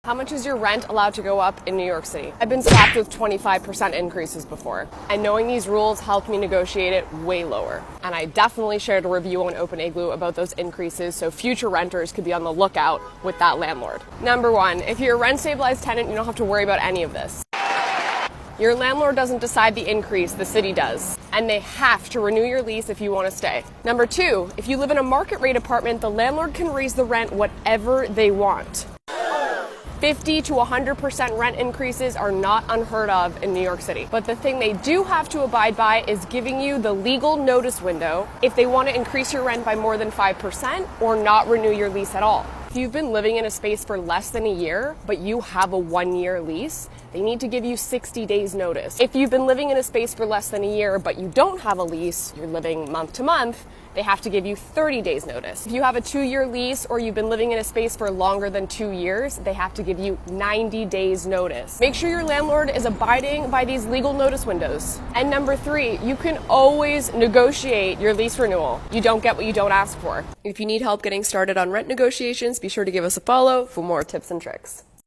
How much is your rent allowed to go up in New York City? I've been slapped with 25% increases before, and knowing these rules helped me negotiate it way lower. And I definitely shared a review on OpenIgloo about those increases so future renters could be on the lookout with that landlord. Number one, if you're a rent-stabilized tenant, you don't have to worry about any of this. Your landlord doesn't decide the increase, the city does. And they have to renew your lease if you want to stay. Number two, if you live in a market rate apartment, the landlord can raise the rent whatever they want. 50 to 100% rent increases are not unheard of in New York City. But the thing they do have to abide by is giving you the legal notice window if they want to increase your rent by more than 5% or not renew your lease at all. If you've been living in a space for less than a year, but you have a 1-year lease, they need to give you 60 days notice. If you've been living in a space for less than a year, but you don't have a lease, you're living month to month, they have to give you 30 days notice. If you have a 2-year lease or you've been living in a space for longer than 2 years, they have to give you 90 days notice. Make sure your landlord is abiding by these legal notice windows. And number three, you can always negotiate your lease renewal. You don't get what you don't ask for. If you need help getting started on rent negotiations, be sure to give us a follow for more tips and tricks.